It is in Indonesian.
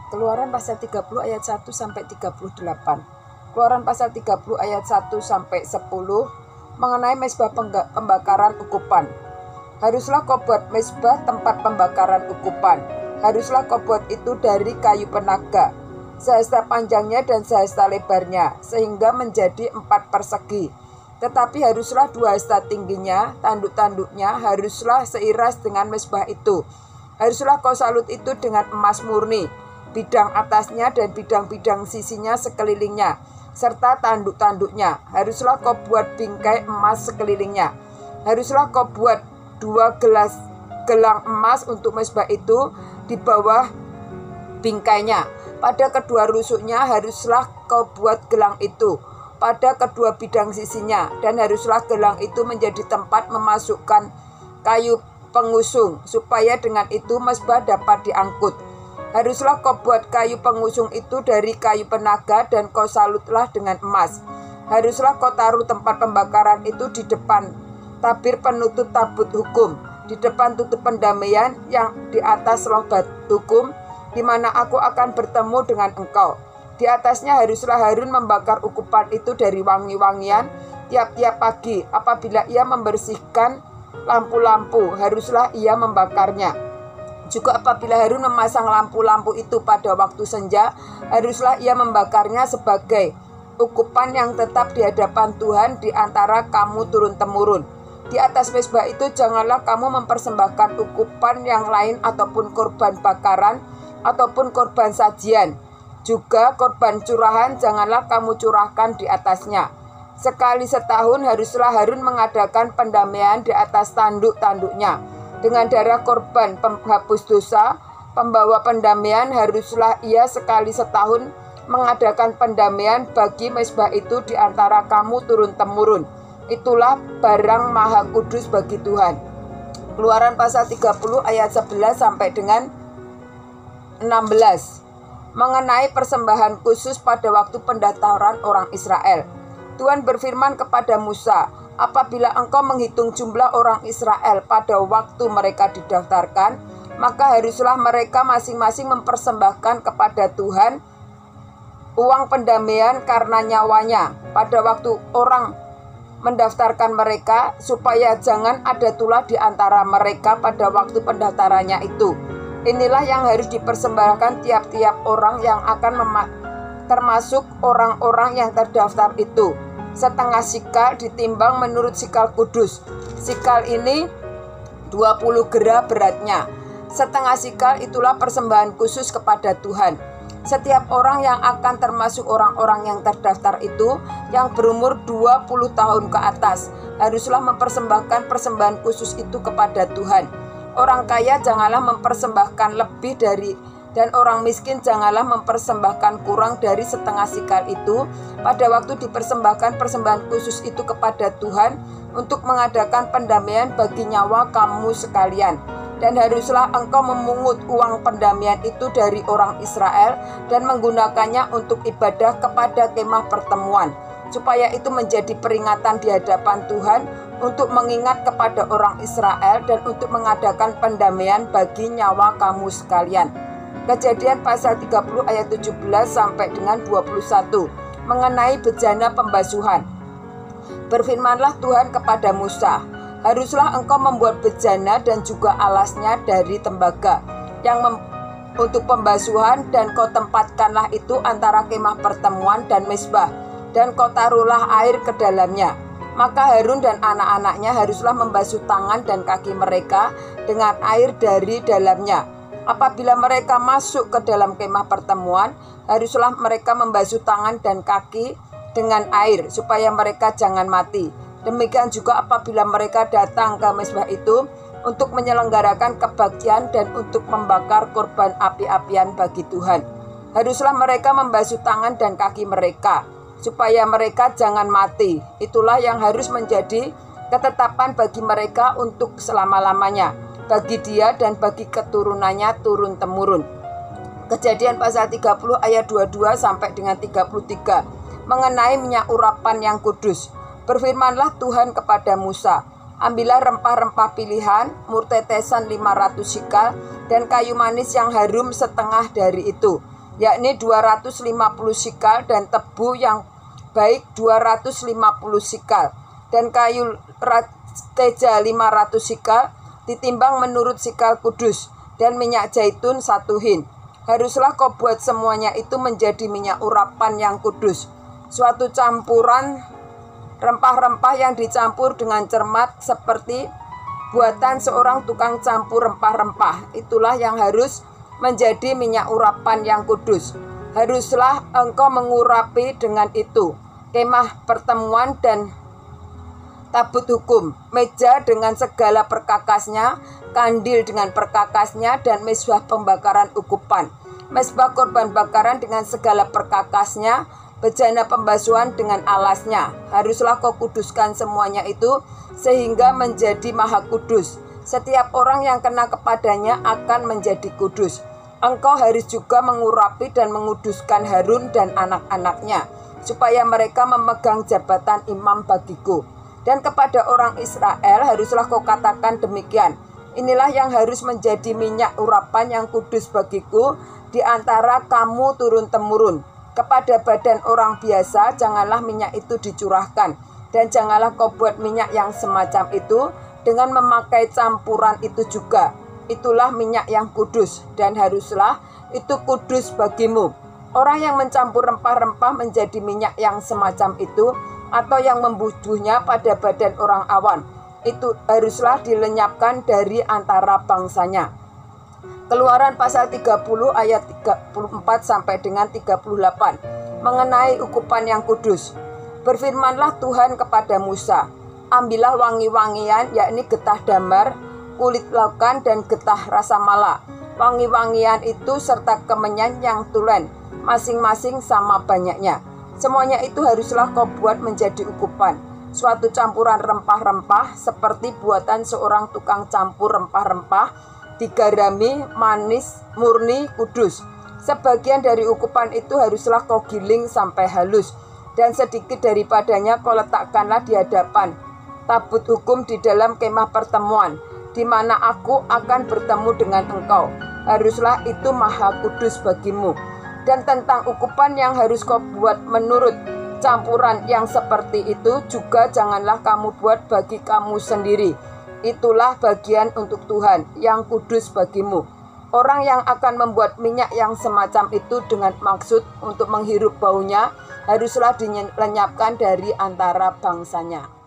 Keluaran pasal 30 ayat 1 sampai 38. Keluaran pasal 30 ayat 1 sampai 10 mengenai mezbah pembakaran ukupan. Haruslah kau buat mezbah tempat pembakaran ukupan. Haruslah kau buat itu dari kayu penaga, sehasta panjangnya dan sehasta lebarnya, sehingga menjadi 4 persegi. Tetapi haruslah 2 hasta tingginya, tanduk-tanduknya haruslah seiras dengan mezbah itu. Haruslah kau salut itu dengan emas murni, bidang atasnya dan bidang-bidang sisinya sekelilingnya, serta tanduk-tanduknya. Haruslah kau buat bingkai emas sekelilingnya. Haruslah kau buat 2 gelang emas untuk mezbah itu di bawah bingkainya. Pada kedua rusuknya haruslah kau buat gelang itu, pada kedua bidang sisinya, dan haruslah gelang itu menjadi tempat memasukkan kayu pengusung, supaya dengan itu mezbah dapat diangkut. Haruslah kau buat kayu pengusung itu dari kayu penaga, dan kau salutlah dengan emas. Haruslah kau taruh tempat pembakaran itu di depan tabir penutup tabut hukum, di depan tutup pendamaian yang di atas lobat hukum, di mana aku akan bertemu dengan engkau. Di atasnya haruslah Harun membakar ukupan itu dari wangi-wangian tiap-tiap pagi. Apabila ia membersihkan lampu-lampu, haruslah ia membakarnya. Juga apabila Harun memasang lampu-lampu itu pada waktu senja, haruslah ia membakarnya sebagai ukupan yang tetap di hadapan Tuhan di antara kamu turun-temurun. Di atas mezbah itu janganlah kamu mempersembahkan ukupan yang lain ataupun korban bakaran ataupun korban sajian. Juga korban curahan janganlah kamu curahkan di atasnya. Sekali setahun haruslah Harun mengadakan pendamaian di atas tanduk-tanduknya. Dengan darah korban penghapus dosa, pembawa pendamaian haruslah ia sekali setahun mengadakan pendamaian bagi mezbah itu di antara kamu turun-temurun. Itulah barang maha kudus bagi Tuhan. Keluaran pasal 30 ayat 11 sampai dengan 16. Mengenai persembahan khusus pada waktu pendaftaran orang Israel. Tuhan berfirman kepada Musa, apabila engkau menghitung jumlah orang Israel pada waktu mereka didaftarkan, maka haruslah mereka masing-masing mempersembahkan kepada Tuhan uang pendamaian karena nyawanya pada waktu orang mendaftarkan mereka, supaya jangan ada tulah di antara mereka pada waktu pendaftarannya itu. Inilah yang harus dipersembahkan tiap-tiap orang yang akan termasuk orang-orang yang terdaftar itu. Setengah sikal ditimbang menurut sikal kudus. Sikal ini 20 gera beratnya. Setengah sikal itulah persembahan khusus kepada Tuhan. Setiap orang yang akan termasuk orang-orang yang terdaftar itu, yang berumur 20 tahun ke atas, haruslah mempersembahkan persembahan khusus itu kepada Tuhan. Orang kaya janganlah mempersembahkan lebih dari, dan orang miskin janganlah mempersembahkan kurang dari setengah sikal itu pada waktu dipersembahkan persembahan khusus itu kepada Tuhan untuk mengadakan pendamaian bagi nyawa kamu sekalian. Dan haruslah engkau memungut uang pendamaian itu dari orang Israel dan menggunakannya untuk ibadah kepada kemah pertemuan, supaya itu menjadi peringatan di hadapan Tuhan untuk mengingat kepada orang Israel dan untuk mengadakan pendamaian bagi nyawa kamu sekalian. Kejadian pasal 30 ayat 17 sampai dengan 21 mengenai bejana pembasuhan. Berfirmanlah Tuhan kepada Musa, haruslah engkau membuat bejana dan juga alasnya dari tembaga yang untuk pembasuhan, dan kau tempatkanlah itu antara kemah pertemuan dan mezbah, dan kau taruhlah air ke dalamnya. Maka Harun dan anak-anaknya haruslah membasuh tangan dan kaki mereka dengan air dari dalamnya. Apabila mereka masuk ke dalam kemah pertemuan, haruslah mereka membasuh tangan dan kaki dengan air, supaya mereka jangan mati. Demikian juga apabila mereka datang ke mezbah itu untuk menyelenggarakan kebaktian dan untuk membakar korban api-apian bagi Tuhan. Haruslah mereka membasuh tangan dan kaki mereka, supaya mereka jangan mati. Itulah yang harus menjadi ketetapan bagi mereka untuk selama-lamanya, bagi dia dan bagi keturunannya turun-temurun. Kejadian pasal 30 ayat 22 sampai dengan 33 mengenai minyak urapan yang kudus. Berfirmanlah Tuhan kepada Musa, ambillah rempah-rempah pilihan, mur tetesan 500 sikal, dan kayu manis yang harum setengah dari itu. yakni 250 sikal, dan tebu yang baik 250 sikal, dan kayu teja 500 sikal, ditimbang menurut sikal kudus, dan minyak zaitun 1 hin. Haruslah kau buat semuanya itu menjadi minyak urapan yang kudus, suatu campuran rempah-rempah yang dicampur dengan cermat seperti buatan seorang tukang campur rempah-rempah. Itulah yang harus menjadi minyak urapan yang kudus. Haruslah engkau mengurapi dengan itu kemah pertemuan dan tabut hukum, meja dengan segala perkakasnya, kandil dengan perkakasnya, dan mezbah pembakaran ukupan, mezbah korban bakaran dengan segala perkakasnya, bejana pembasuhan dengan alasnya. Haruslah kau kuduskan semuanya itu sehingga menjadi maha kudus. Setiap orang yang kena kepadanya akan menjadi kudus. Engkau harus juga mengurapi dan menguduskan Harun dan anak-anaknya, supaya mereka memegang jabatan imam bagiku. Dan kepada orang Israel haruslah kau katakan demikian, inilah yang harus menjadi minyak urapan yang kudus bagiku di antara kamu turun-temurun. Kepada badan orang biasa janganlah minyak itu dicurahkan, dan janganlah kau buat minyak yang semacam itu dengan memakai campuran itu juga. Itulah minyak yang kudus, dan haruslah itu kudus bagimu. Orang yang mencampur rempah-rempah menjadi minyak yang semacam itu, atau yang membubuhnya pada badan orang awan, itu haruslah dilenyapkan dari antara bangsanya. Keluaran pasal 30 ayat 34 sampai dengan 38 mengenai ukupan yang kudus. Berfirmanlah Tuhan kepada Musa, ambillah wangi-wangian, yakni getah damar, kulit laukan, dan getah rasa mala. Wangi-wangian itu serta kemenyan yang tulen, masing-masing sama banyaknya. Semuanya itu haruslah kau buat menjadi ukupan, suatu campuran rempah-rempah seperti buatan seorang tukang campur rempah-rempah, digarami, manis, murni, kudus. Sebagian dari ukupan itu haruslah kau giling sampai halus, dan sedikit daripadanya kau letakkanlah di hadapan tabut hukum di dalam kemah pertemuan, di mana aku akan bertemu dengan engkau. Haruslah itu maha kudus bagimu. Dan tentang ukupan yang harus kau buat menurut campuran yang seperti itu juga janganlah kamu buat bagi kamu sendiri. Itulah bagian untuk Tuhan yang kudus bagimu. Orang yang akan membuat minyak yang semacam itu dengan maksud untuk menghirup baunya haruslah dilenyapkan dari antara bangsanya.